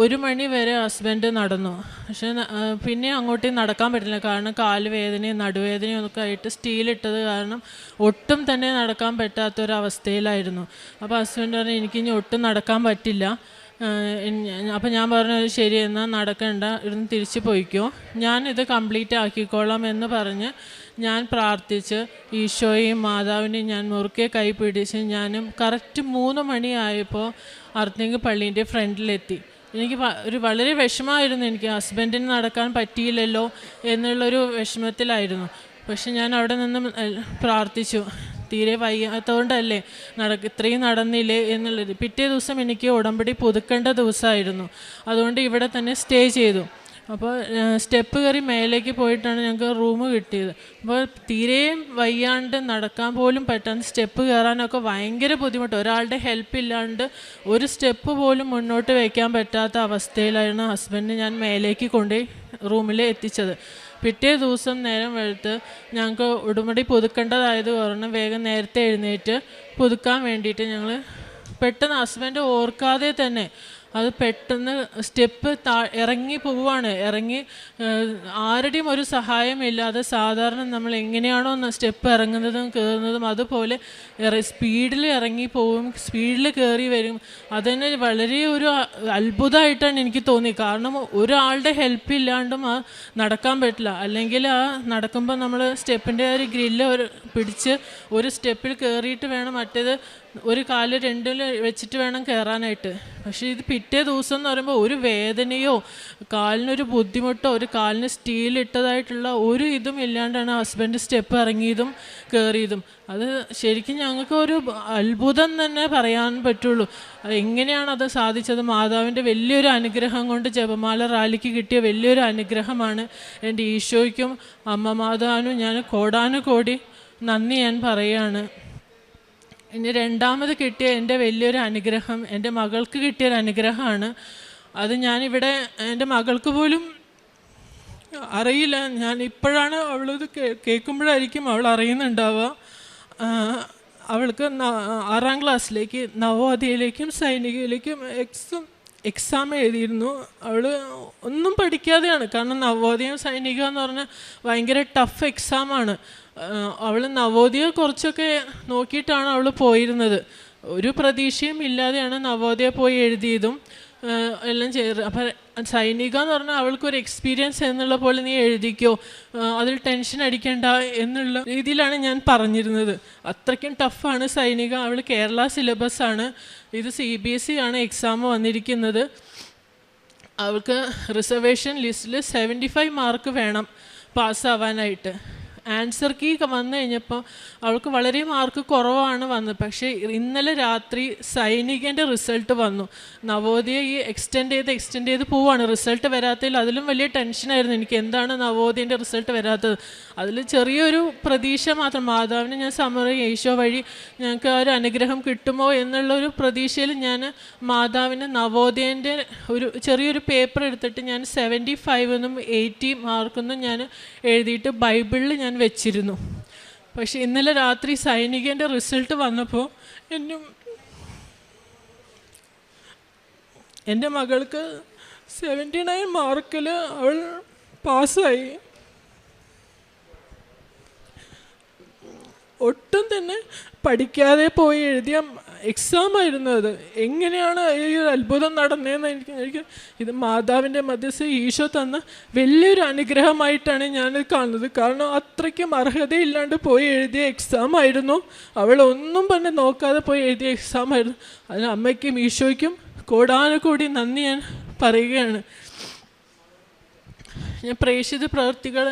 1 മണി വരെ ഹസ്ബൻഡ് നടന്നു. പക്ഷേ പിന്നെ അങ്ങോട്ടേക്ക് നടക്കാൻ പറ്റില്ല. കാരണം കാല് വേദനയും നടുവേദനയും ഒക്കെ ആയിട്ട് സ്റ്റീലിട്ടത് കാരണം ഒട്ടും തന്നെ നടക്കാൻ പറ്റാത്തൊരവസ്ഥയിലായിരുന്നു. അപ്പോൾ ഹസ്ബൻഡ് പറഞ്ഞു എനിക്കിനി ഒട്ടും നടക്കാൻ പറ്റില്ല. അപ്പം ഞാൻ പറഞ്ഞു ശരി എന്നാൽ നടക്കണ്ട, ഇവിടുന്ന് തിരിച്ചു പോയിക്കോ, ഞാനിത് കംപ്ലീറ്റ് ആക്കിക്കോളാം എന്ന് പറഞ്ഞ് ഞാൻ പ്രാർത്ഥിച്ച് ഈശോയെയും മാതാവിനെയും ഞാൻ മുറുക്കെ കൈ പിടിച്ച് ഞാനും കറക്റ്റ് 3 മണിയായപ്പോൾ അർത്തിങ്ക് പള്ളീൻ്റെ ഫ്രണ്ടിലെത്തി. എനിക്ക് വളരെ വിഷമമായിരുന്നു. എനിക്ക് ഹസ്ബൻഡിന് നടക്കാൻ പറ്റിയില്ലല്ലോ എന്നുള്ളൊരു വിഷമത്തിലായിരുന്നു. പക്ഷെ ഞാൻ അവിടെ നിന്ന് പ്രാർത്ഥിച്ചു, തീരെ വയ്യാത്തതുകൊണ്ടല്ലേ ഇത്രയും നടന്നില്ലേ എന്നുള്ളത്. പിറ്റേ ദിവസം എനിക്ക് ഉടമ്പടി പുതുക്കേണ്ട ദിവസമായിരുന്നു. അതുകൊണ്ട് ഇവിടെ തന്നെ സ്റ്റേ ചെയ്തു. അപ്പോൾ സ്റ്റെപ്പ് കയറി മേലേക്ക് പോയിട്ടാണ് ഞങ്ങൾക്ക് റൂം കിട്ടിയത്. അപ്പോൾ തീരെയും വയ്യാണ്ട് നടക്കാൻ പോലും പറ്റാതെ സ്റ്റെപ്പ് കയറാനൊക്കെ ഭയങ്കര ബുദ്ധിമുട്ട്. ഒരാളുടെ ഹെൽപ്പ് ഇല്ലാണ്ട് ഒരു സ്റ്റെപ്പ് പോലും മുന്നോട്ട് വയ്ക്കാൻ പറ്റാത്ത അവസ്ഥയിലായിരുന്നു ഹസ്ബൻഡിനെ ഞാൻ മേലേക്ക് കൊണ്ടുപോയി റൂമിൽ എത്തിച്ചത്. പിറ്റേ ദിവസം നേരം വെളുത്ത് ഞങ്ങൾക്ക് ഉടമ്പടി പുതുക്കേണ്ടതായത് കാരണം വേഗം നേരത്തെ എഴുന്നേറ്റ് പുതുക്കാൻ വേണ്ടിയിട്ട് ഞങ്ങൾ പെട്ടെന്ന് ഹസ്ബൻഡ് ഓർക്കാതെ തന്നെ അത് പെട്ടെന്ന് സ്റ്റെപ്പ് ഇറങ്ങി പോവുകയാണ്. ആരുടെയും ഒരു സഹായമില്ലാതെ സാധാരണ നമ്മൾ എങ്ങനെയാണോ സ്റ്റെപ്പ് ഇറങ്ങുന്നതും കയറുന്നതും അതുപോലെ സ്പീഡിൽ ഇറങ്ങി പോവും, സ്പീഡിൽ കയറി വരും. അതിന് വളരെ ഒരു അത്ഭുതമായിട്ടാണ് എനിക്ക് തോന്നി. കാരണം ഒരാളുടെ ഹെൽപ്പ് ഇല്ലാണ്ടും നടക്കാൻ പറ്റില്ല. അല്ലെങ്കിൽ നടക്കുമ്പോൾ നമ്മൾ സ്റ്റെപ്പിൻ്റെ ഒരു ഗ്രില്ല് പിടിച്ച് ഒരു സ്റ്റെപ്പിൽ കയറിയിട്ട് വേണം മറ്റേത് ഒരു കാല് 2 വെച്ചിട്ട് വേണം കയറാനായിട്ട്. പക്ഷേ ഇത് പിറ്റേ ദിവസം എന്ന് പറയുമ്പോൾ ഒരു വേദനയോ കാലിനൊരു ബുദ്ധിമുട്ടോ ഒരു കാലിന് സ്റ്റീലിട്ടതായിട്ടുള്ള ഒരു ഇതും ഇല്ലാണ്ടാണ് ഹസ്ബൻഡ് സ്റ്റെപ്പ് ഇറങ്ങിയതും കയറിയതും. അത് ശരിക്കും ഞങ്ങൾക്ക് ഒരു അത്ഭുതം തന്നെ പറയാൻ പറ്റുള്ളൂ. എങ്ങനെയാണത് സാധിച്ചത്? മാതാവിൻ്റെ വലിയൊരു അനുഗ്രഹം കൊണ്ട് ജപമാല റാലിക്ക് കിട്ടിയ വലിയൊരു അനുഗ്രഹമാണ്. എൻ്റെ ഈശോയ്ക്കും അമ്മ മാതാവിനും ഞാൻ കോടാനുകോടി നന്ദി ഞാൻ പറയുകയാണ്. ഇനി രണ്ടാമത് കിട്ടിയ എൻ്റെ വലിയൊരു അനുഗ്രഹം എൻ്റെ മകൾക്ക് കിട്ടിയൊരു അനുഗ്രഹമാണ്. അത് ഞാനിവിടെ എൻ്റെ മകൾക്ക് പോലും അറിയില്ല. ഞാൻ ഇപ്പോഴാണ് അവളത് കേൾക്കുമ്പോഴായിരിക്കും അവൾ അറിയുന്നുണ്ടാവുക. അവൾക്ക് 6ാം ക്ലാസ്സിലേക്ക് നവോദയയിലേക്കും സൈനികയിലേക്കും എക്സാം എഴുതിയിരുന്നു. അവൾ ഒന്നും പഠിക്കാതെയാണ്, കാരണം നവോദയം സൈനിക എന്ന് പറഞ്ഞാൽ ഭയങ്കര ടഫ് എക്സാമാണ്. അവൾ നവോദയ കുറച്ചൊക്കെ നോക്കിയിട്ടാണ് അവൾ പോയിരുന്നത്. ഒരു പ്രതീക്ഷയും ഇല്ലാതെയാണ് നവോദയ പോയി എഴുതിയതും എല്ലാം ചെയ്തത്. അപ്പം സൈനിക എന്ന് പറഞ്ഞാൽ അവൾക്കൊരു എക്സ്പീരിയൻസ് എന്നുള്ള പോലെ നീ എഴുതിക്കോ, അതിൽ ടെൻഷൻ അടിക്കണ്ട എന്നുള്ള രീതിയിലാണ് ഞാൻ പറഞ്ഞിരുന്നത്. അത്രയ്ക്കും ടഫാണ് സൈനിക. അവൾ കേരള സിലബസാണ്, ഇത് CBSE ആണ് എക്സാം വന്നിരിക്കുന്നത്. അവൾക്ക് റിസർവേഷൻ ലിസ്റ്റിൽ 75 മാർക്ക് വേണം പാസ്സാവാനായിട്ട്. ആൻസർ കീ വന്നു കഴിഞ്ഞപ്പോൾ അവൾക്ക് വളരെ മാർക്ക് കുറവാണ് വന്നത്. പക്ഷേ ഇന്നലെ രാത്രി സൈനികൻ്റെ റിസൾട്ട് വന്നു. നവോദയ ഈ എക്സ്റ്റെൻഡ് ചെയ്ത് പോവാണ്. റിസൾട്ട് വരാത്തതിൽ അതിലും വലിയ ടെൻഷനായിരുന്നു എനിക്ക്, എന്താണ് നവോദയൻ്റെ റിസൾട്ട് വരാത്തത്. അതിൽ ചെറിയൊരു പ്രതീക്ഷ മാത്രം, മാതാവിനെ ഞാൻ ഈശോ വഴി ഞങ്ങൾക്ക് ആ ഒരു അനുഗ്രഹം കിട്ടുമോ എന്നുള്ളൊരു പ്രതീക്ഷയിൽ ഞാൻ മാതാവിന് നവോദയൻ്റെ ഒരു ചെറിയൊരു പേപ്പർ എടുത്തിട്ട് ഞാൻ 75 എന്നും 80 മാർക്കൊന്നും ഞാൻ എഴുതിയിട്ട് ബൈബിളിൽ ഞാൻ വെച്ചിരുന്നു. പക്ഷെ ഇന്നലെ രാത്രി സൈനികൻ്റെ റിസൾട്ട് വന്നപ്പോൾ എൻ്റെ മകൾക്ക് 79 മാർക്കിൽ അവൾ പാസ്സായി. ഒട്ടും തന്നെ പഠിക്കാതെ പോയി എഴുതിയ എക്സാമായിരുന്നു അത്. എങ്ങനെയാണ് ഈ ഒരു അത്ഭുതം നടന്നതെന്ന് എനിക്ക് ഇത് മാതാവിൻ്റെ മധ്യസ്ഥ ഈശോ തന്ന വലിയൊരു അനുഗ്രഹമായിട്ടാണ് ഞാനിത് കാണുന്നത്. കാരണം അത്രയ്ക്കും അർഹതയില്ലാണ്ട് പോയി എഴുതിയ എക്സാമായിരുന്നു. അവൾ ഒന്നും തന്നെ നോക്കാതെ പോയി എഴുതിയ എക്സാമായിരുന്നു. അതിന് അമ്മയ്ക്കും ഈശോയ്ക്കും കോടാനുകൂടി നന്ദി ഞാൻ പറയുകയാണ്. ഞാൻ പ്രേക്ഷിത പ്രവൃത്തികൾ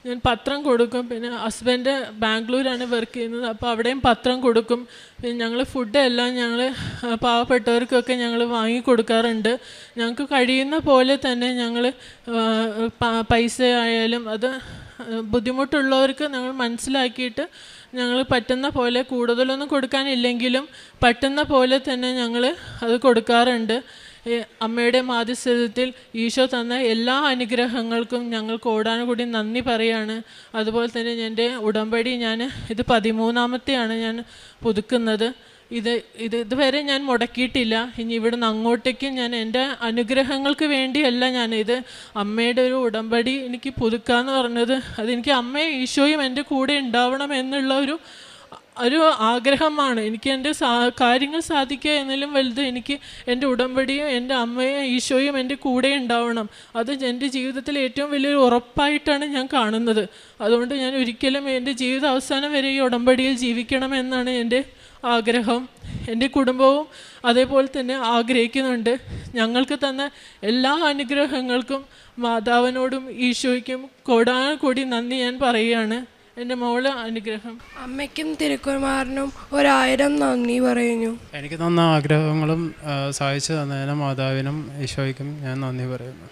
ഞാൻ പത്രം കൊടുക്കും. പിന്നെ ഹസ്ബൻഡ് ബാംഗ്ലൂരാണ് വർക്ക് ചെയ്യുന്നത്, അപ്പോൾ അവിടെയും പത്രം കൊടുക്കും. പിന്നെ ഞങ്ങൾ ഫുഡെല്ലാം ഞങ്ങൾ പാവപ്പെട്ടവർക്കൊക്കെ ഞങ്ങൾ വാങ്ങിക്കൊടുക്കാറുണ്ട്. ഞങ്ങൾക്ക് കഴിയുന്ന പോലെ തന്നെ ഞങ്ങൾ പൈസ ആയാലും അത് ബുദ്ധിമുട്ടുള്ളവർക്ക് ഞങ്ങൾ മനസ്സിലാക്കിയിട്ട് ഞങ്ങൾ പറ്റുന്ന പോലെ, കൂടുതലൊന്നും കൊടുക്കാനില്ലെങ്കിലും പറ്റുന്ന പോലെ തന്നെ ഞങ്ങൾ അത് കൊടുക്കാറുണ്ട്. അമ്മയുടെ മാധ്യസ്ഥത്തിൽ ഈശോ തന്ന എല്ലാ അനുഗ്രഹങ്ങൾക്കും ഞങ്ങൾ കോടാനുകൂടി നന്ദി പറയാണ്. അതുപോലെ തന്നെ എൻ്റെ ഉടമ്പടി ഇത് 13ാമത്തെയാണ് ഞാൻ പുതുക്കുന്നത്. ഇതുവരെ ഞാൻ മുടക്കിയിട്ടില്ല. ഇനി ഇവിടുന്ന് അങ്ങോട്ടേക്കും ഞാൻ എൻ്റെ അനുഗ്രഹങ്ങൾക്ക് വേണ്ടിയല്ല ഇത് അമ്മയുടെ ഒരു ഉടമ്പടി എനിക്ക് പുതുക്കാന്ന് പറഞ്ഞത്. അതെനിക്ക് അമ്മയും ഈശോയും എൻ്റെ കൂടെ ഉണ്ടാവണം എന്നുള്ള ഒരു ആഗ്രഹമാണ്. എനിക്ക് എൻ്റെ കാര്യങ്ങൾ സാധിക്കുക എന്നതിലും വലുത് എനിക്ക് എൻ്റെ ഉടമ്പടിയും എൻ്റെ അമ്മയും ഈശോയും എൻ്റെ കൂടെ ഉണ്ടാവണം. അത് എൻ്റെ ജീവിതത്തിൽ ഏറ്റവും വലിയൊരു ഉറപ്പായിട്ടാണ് ഞാൻ കാണുന്നത്. അതുകൊണ്ട് ഞാൻ ഒരിക്കലും എൻ്റെ ജീവിത അവസാനം വരെ ഈ ഉടമ്പടിയിൽ ജീവിക്കണമെന്നാണ് എൻ്റെ ആഗ്രഹം. എൻ്റെ കുടുംബവും അതേപോലെ തന്നെ ആഗ്രഹിക്കുന്നുണ്ട്. ഞങ്ങൾക്ക് തന്ന എല്ലാ അനുഗ്രഹങ്ങൾക്കും മാതാവിനോടും ഈശോയ്ക്കും കോടാനുകൂടി നന്ദി ഞാൻ പറയുകയാണ്. എൻ്റെ മോള് അനുഗ്രഹം. അമ്മയ്ക്കും തിരുക്കുമാരനും 1000 നന്ദി പറയുന്നു. എനിക്ക് തന്ന ആഗ്രഹങ്ങളും സാധിച്ചു തന്നതിനും മാതാവിനും ഈശോയ്ക്കും ഞാൻ നന്ദി പറയുന്നു.